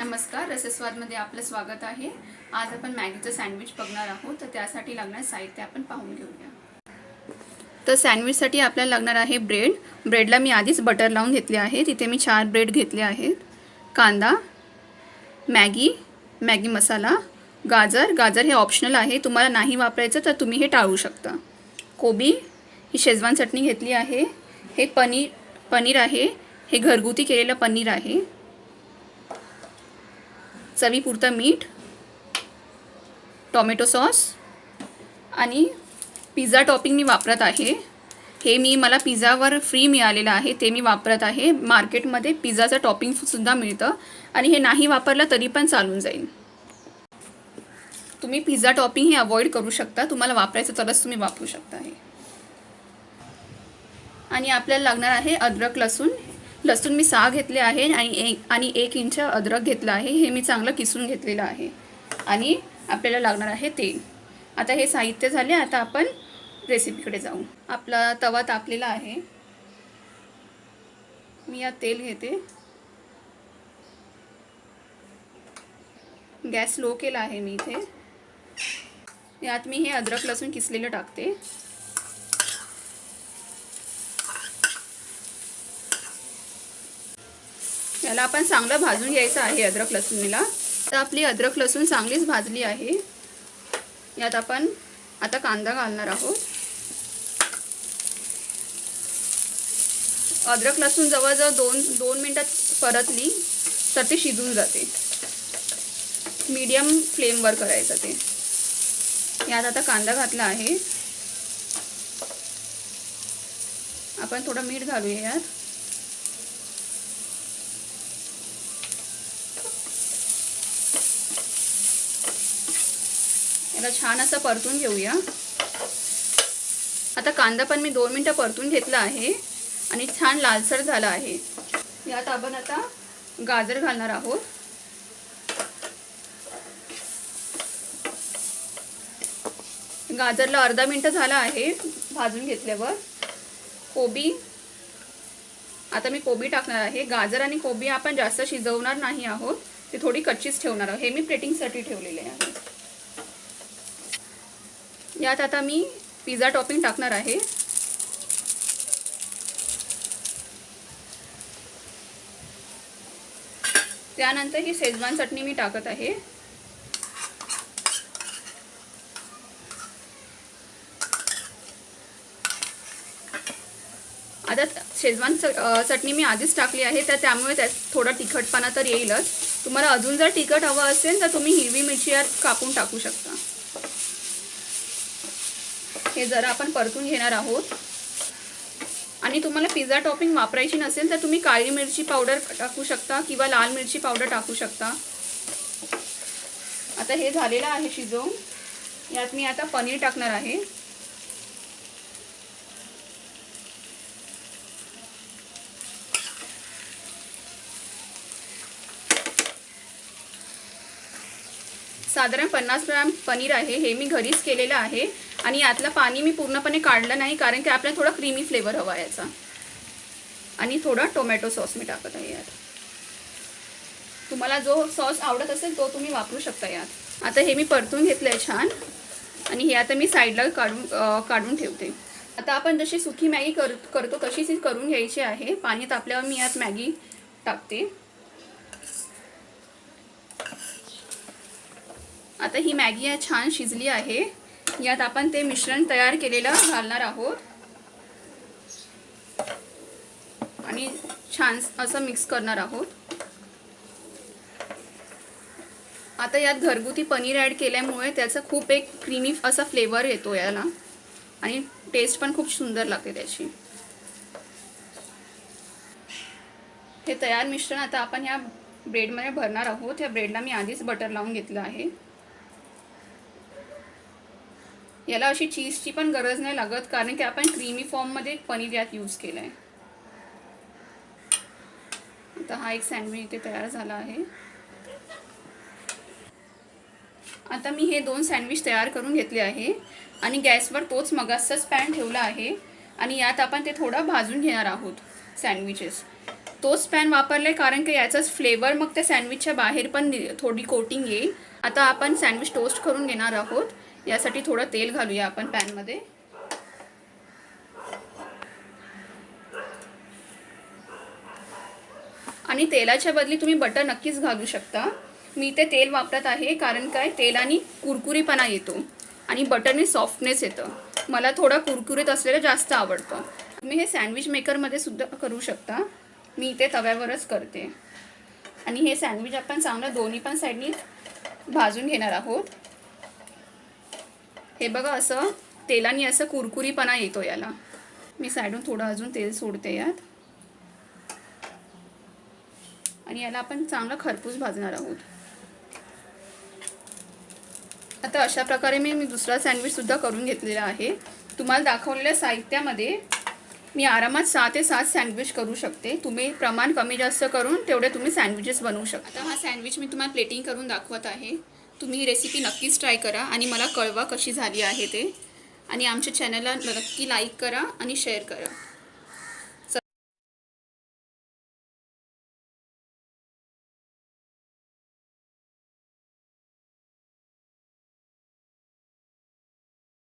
नमस्कार, रसस्वादमध्ये आपलं स्वागत आहे। आज आपण मॅगीचं सँडविच बघणार आहोत। तर त्यासाठी लागणारे साहित्य आपण पाहून घेऊया। तर सँडविचसाठी आपल्याला लागणार आहे ब्रेडला मी आधीच बटर लावून घेतले आहे। तिथे मी 4 ब्रेड घेतले आहेत। कांदा, मॅगी मसाला, गाजर हे ऑप्शनल आहे, तुम्हाला नाही वापरायचं तर तुम्ही हे टाळू शकता। कोबी, ही शेजवान चटणी घेतली आहे। हे पनीर आहे, हे घरगुती केलेलं पनीर आहे। चवीपुरतं मीठ, टोमॅटो सॉस आणि पिझ्झा टॉपिंग मी वापरत आहे। हे मला पिझ्झावर फ्री मिळालेलं आहे, ते मी वापरत आहे। मार्केटमध्ये पिझ्झाचं टॉपिंगसुद्धा मिळतं आणि हे नाही वापरलं तरी पण चालून जाईल। तुम्ही पिझ्झा टॉपिंग हे अवॉइड करू शकता, तुम्हाला वापरायचं तरच तुम्ही वापरू शकता हे। आणि आपल्याला लागणार आहे अद्रक लसूण मी 6 घेतले आहे आणि 1 इंच अद्रक घेतला आहे। हे मी चांगलं किसून घेतलेलं आहे। आणि आपल्याला लागणार आहे तेल। आता हे साहित्य झाले, आता आपण रेसिपीकडे जाऊ। आपला तवा तापलेला आहे, मी यात तेल घेते। गॅस लो केला आहे मी इथे। यात मी हे अद्रक लसूण किसलेलं टाकते। याला आपण चांगलं भाजून घ्यायचं आहे अद्रक लसूणला। तर आपली अद्रक लसूण चांगलीच भाजली आहे। यात आपण आता कांदा घालणार आहोत। अद्रक लसूण जवळजवळ 2 मिनिटात परतली तर ते शिजून जाते। मीडियम फ्लेमवर करायचं ते। यात आता कांदा घातला आहे, आपण थोडं मीठ घालूया यात। याला छान असं परतून घेऊया। आता कांदा पण मी 2 मिनिटं परतून घेतला आहे आणि छान लालसर झाला आहे। यात आपण आता गाजर घालणार आहोत। गाजरला अर्धा मिनिट झाला आहे भाजून घेतल्यावर। कोबी, आता मी कोबी टाकणार आहे। गाजर आणि कोबी आपण जास्त शिजवणार नाही आहोत, ते थोडी कच्चीच ठेवणार आहोत। हे मी प्लेटिंगसाठी ठेवलेले आहे। यात आता मी पिझ्झा टॉपिंग टाकणार आहे। त्यानंतर ही शेजवान चटणी मी टाकत आहे। आता शेजवान चटणी मी आधीच टाकली आहे, तर त्यामुळे त्यात थोडा तिखटपणा तर येईलच। तुम्हाला अजून जर तिखट हवं असेल तर तुम्ही हिरवी मिरची यात कापून टाकू शकता। हे जरा आपण परतून घेणार आहोत। आणि तुम्हाला पिझ्झा टॉपिंग वापरायची नसेल तर तुम्ही काळी मिरची पावडर टाकू शकता किंवा लाल मिरची पावडर टाकू शकता। आता हे झालेलं आहे शिजवून। यात मी आता पनीर टाकणार आहे। साधारण 50 ग्रॅम पनीर आहे, हे मी घरीच केलेलं आहे। आणि यातलं पाणी मी पूर्णपणे काढलं नाही, कारण की आपल्याला थोडा क्रीमी फ्लेवर हवा याचा। आणि थोडा टोमॅटो सॉस मी टाकत आहे यात। तुम्हाला जो सॉस आवडत असेल तो तुम्ही वापरू शकता यात। आता हे मी परतून घेतलंय छान आणि हे आता मी साईडला काढून ठेवते। आता आपण जशी सुकी मॅगी करतो तशीच करून घ्यायची आहे। पाणी तापल्यावर मी यात मॅगी टाकते। आता ही मॅगी छान शिजली आहे। यात आपण ते मिश्रण तयार केलेलं घालणार आहोत आणि छान असं मिक्स करणार आहोत। आता यात घरगुती पनीर ॲड केल्यामुळे त्याचा खूप एक क्रीमी असा फ्लेवर येतो याला आणि टेस्ट पण खूप सुंदर लागते त्याची। हे तयार मिश्रण आता आपण या ब्रेडमध्ये भरणार आहोत। या ब्रेडला मी आधीच बटर लावून घेतलं आहे। याला अशी चीजची पण गरज नाही लागत, कारण की आपण क्रीमी फॉर्ममध्ये पनीर यात यूज केलं आहे। आता हा एक सँडविच इथे तयार झाला आहे। आता मी हे 2 सँडविच तयार करून घेतले आहे आणि गॅसवर तोच मगाचाच पॅन ठेवला आहे आणि यात आपण ते थोडं भाजून घेणार आहोत सँडविचेस। तोच पॅन वापरले कारण की याचाच फ्लेवर मग त्या सँडविचच्या बाहेर पण थोडी कोटिंग येईल. आता आपण सँडविच टोस्ट करून घेणार आहोत. यासाठी थोडं तेल घालूया आपण पॅनमध्ये. आणि तेलाच्या बदली तुम्ही बटर नक्कीच घालू शकता. मी ते तेल वापरत आहे कारण काय तेलाने कुरकुरीपणा येतो आणि बटरने सॉफ्टनेस येतं. मला थोडं कुरकुरीत असलेलं जास्त आवडतं. तुम्ही हे सँडविच मेकरमध्ये सुद्धा करू शकता. मी ते तव्यावरच करते. आणि हे सँडविच आपण चांगलं दोन्ही पण साईडनी भाजून घेणार आहोत. हे बघा असं तेलाने असं कुरकुरीपणा येतो याला. मी साईडून थोडं अजून तेल सोडते यात. आणि याला आपण चांगलं खरपूस भाजणार आहोत. आता अशा प्रकारे मी दुसरा सँडविचसुद्धा करून घेतलेला आहे. तुम्हाला दाखवलेल्या साहित्यामध्ये मी आरामात 6 ते 7 सँडविच करू शकते. तुम्ही प्रमाण कमी जास्त करून तेवढे तुम्ही सँडविचेस बनवू शकता. आता हा सँडविच मी तुम्हाला प्लेटिंग करून दाखवत आहे. तुम्ही ही रेसिपी नक्कीच ट्राय करा आणि मला कळवा कशी झाली आहे ते. आणि आमच्या चॅनलला नक्की लाईक करा आणि शेअर करा.